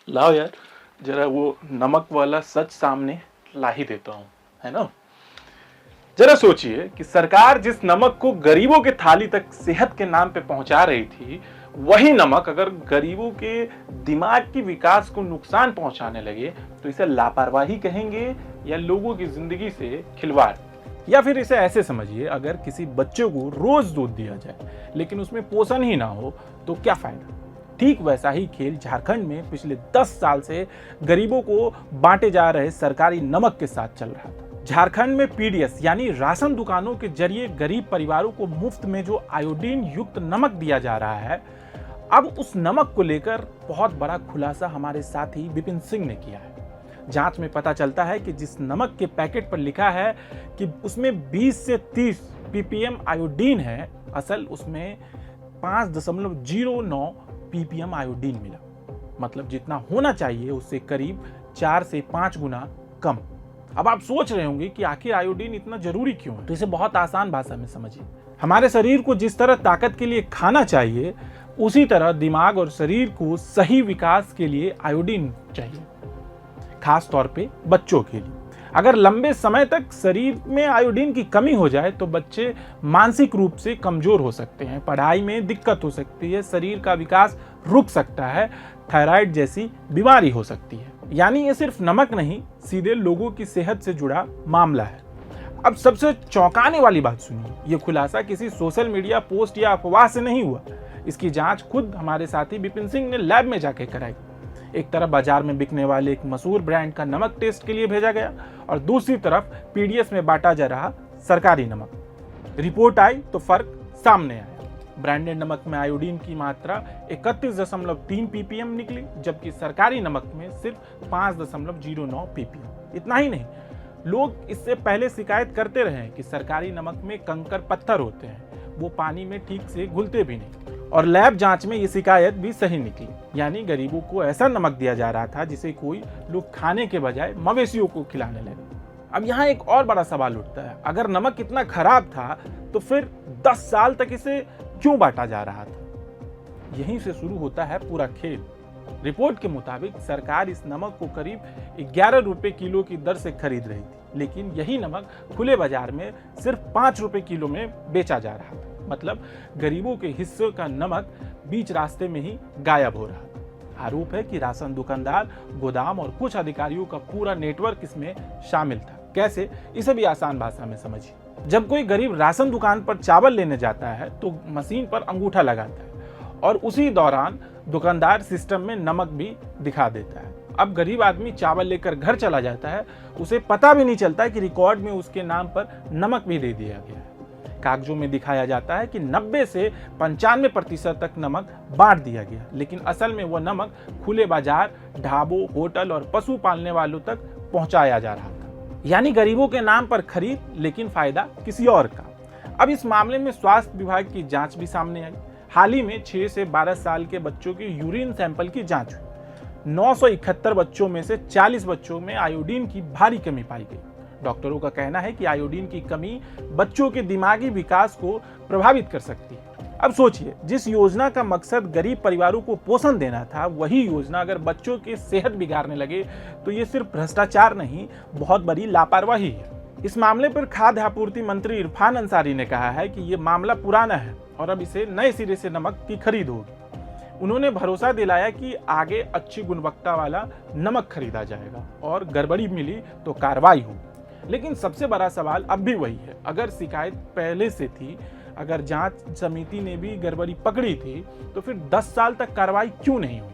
लाओ यार, जरा वो नमक वाला सच सामने ला ही देता हूँ, है ना। जरा सोचिए कि सरकार जिस नमक को गरीबों के थाली तक सेहत के नाम पे पहुंचा रही थी, वही नमक अगर गरीबों के दिमाग की विकास को नुकसान पहुंचाने लगे तो इसे लापरवाही कहेंगे या लोगों की जिंदगी से खिलवाड़। या फिर इसे ऐसे समझिए, अगर किसी बच्चे को रोज दूध दिया जाए लेकिन उसमें पोषण ही ना हो तो क्या फायदा। ठीक वैसा ही खेल झारखंड में पिछले 10 साल से गरीबों को बांटे जा रहे सरकारी नमक के साथ चल रहा था। झारखंड में पीडीएस यानी राशन दुकानों के जरिए गरीब परिवारों को मुफ्त में जो आयोडीन युक्त नमक दिया जा रहा है, अब उस नमक को लेकर बहुत बड़ा खुलासा हमारे साथी विपिन सिंह ने किया है। जांच में पता चलता है कि जिस नमक के पैकेट पर लिखा है कि उसमें 20 से 30 पीपीएम आयोडीन है, असल उसमें 5.09 पीपीएम आयोडीन मिला। मतलब जितना होना चाहिए उससे करीब 4 से 5 गुना कम। अब आप सोच रहे होंगे कि आखिर आयोडीन इतना जरूरी क्यों है, तो इसे बहुत आसान भाषा में समझिए। हमारे शरीर को जिस तरह ताकत के लिए खाना चाहिए, उसी तरह दिमाग और शरीर को सही विकास के लिए आयोडीन चाहिए, खास तौर पे बच्चों के लिए। अगर लंबे समय तक शरीर में आयोडीन की कमी हो जाए तो बच्चे मानसिक रूप से कमजोर हो सकते हैं, पढ़ाई में दिक्कत हो सकती है, शरीर का विकास रुक सकता है, थायराइड जैसी बीमारी हो सकती है। यानी ये सिर्फ नमक नहीं, सीधे लोगों की सेहत से जुड़ा मामला है। अब सबसे चौंकाने वाली बात सुनिए, ये खुलासा किसी सोशल मीडिया पोस्ट या अफवाह से नहीं हुआ। इसकी जांच खुद हमारे साथी विपिन सिंह ने लैब में जाके कराई। एक तरफ बाजार में बिकने वाले एक मशहूर ब्रांड का नमक टेस्ट के लिए भेजा गया और दूसरी तरफ पीडीएस में बांटा जा रहा सरकारी नमक। रिपोर्ट आई तो फर्क सामने आया। ब्रांडेड नमक में आयोडीन की मात्रा 31.3 पीपीएम निकली, जबकि सरकारी नमक में सिर्फ 5.09 पीपीएम। इतना ही नहीं, लोग इससे पहले शिकायत करते रहे कि सरकारी नमक में कंकर पत्थर होते हैं, वो पानी में ठीक से घुलते भी नहीं। और लैब जांच में ये शिकायत भी सही निकली, यानी गरीबों को ऐसा नमक दिया जा रहा था जिसे कोई लोग खाने के बजाय मवेशियों को खिलाने लगे। अब यहाँ एक और बड़ा सवाल उठता है, अगर नमक इतना खराब था तो फिर 10 साल तक इसे क्यों बांटा जा रहा था। यहीं से शुरू होता है पूरा खेल। रिपोर्ट के मुताबिक सरकार इस नमक को करीब 11 रुपए किलो की दर से खरीद रही थी, लेकिन यही नमक खुले बाजार में सिर्फ 5 रुपए किलो में बेचा जा रहा था। मतलब गरीबों के हिस्से का नमक बीच रास्ते में ही गायब हो रहा था। आरोप है कि राशन दुकानदार, गोदाम और कुछ अधिकारियों का पूरा नेटवर्क इसमें शामिल था। कैसे, इसे भी आसान भाषा में समझिए। जब कोई गरीब राशन दुकान पर चावल लेने जाता है तो मशीन पर अंगूठा लगाता है और उसी दौरान दुकानदार सिस्टम में नमक भी दिखा देता है। अब गरीब आदमी चावल लेकर घर चला जाता है, उसे पता भी नहीं चलता कि रिकॉर्ड में उसके नाम पर नमक भी दे दिया गया है। कागजों में दिखाया जाता है कि 90 से 95% तक नमक बांट दिया गया, लेकिन असल में वह नमक खुले बाजार, ढाबों, होटल और पशु पालने वालों तक पहुंचाया जा रहा था। यानी गरीबों के नाम पर खरीद, लेकिन फायदा किसी और का। अब इस मामले में स्वास्थ्य विभाग की जांच भी सामने आई। हाल ही में 6 से 12 साल के बच्चों के यूरिन सैंपल की जांच हुई। 971 बच्चों में से 40 बच्चों में आयोडीन की भारी कमी पाई गई। डॉक्टरों का कहना है कि आयोडीन की कमी बच्चों के दिमागी विकास को प्रभावित कर सकती है। अब सोचिए, जिस योजना का मकसद गरीब परिवारों को पोषण देना था, वही योजना अगर बच्चों की सेहत बिगाड़ने लगे तो ये सिर्फ भ्रष्टाचार नहीं, बहुत बड़ी लापरवाही है। इस मामले पर खाद्य आपूर्ति मंत्री इरफान अंसारी ने कहा है कि ये मामला पुराना है और अब इसे नए सिरे से नमक की खरीद होगी। उन्होंने भरोसा दिलाया कि आगे अच्छी गुणवत्ता वाला नमक खरीदा जाएगा और गड़बड़ी मिली तो कार्रवाई होगी। लेकिन सबसे बड़ा सवाल अब भी वही है, अगर शिकायत पहले से थी, अगर जांच समिति ने भी गड़बड़ी पकड़ी थी, तो फिर 10 साल तक कार्रवाई क्यों नहीं हुई।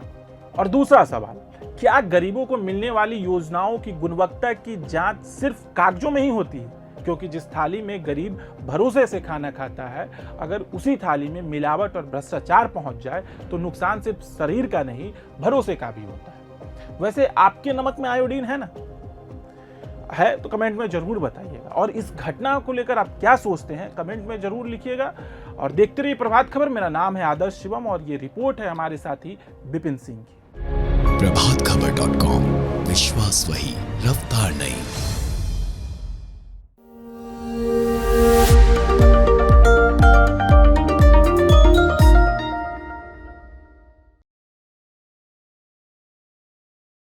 और दूसरा सवाल, क्या गरीबों को मिलने वाली योजनाओं की गुणवत्ता की जांच सिर्फ कागजों में ही होती है? क्योंकि जिस थाली में गरीब भरोसे से खाना खाता है, अगर उसी थाली में मिलावट और भ्रष्टाचार पहुंच जाए तो नुकसान सिर्फ शरीर का नहीं, भरोसे का भी होता है। वैसे आपके नमक में आयोडीन है ना? है तो कमेंट में जरूर बताइएगा, और इस घटना को लेकर आप क्या सोचते हैं कमेंट में जरूर लिखिएगा। और देखते रहिए प्रभात खबर। मेरा नाम है आदर्श शिवम और ये रिपोर्ट है हमारे साथी विपिन सिंह की। प्रभातखबर.com, विश्वास वही, रफ्तार नहीं।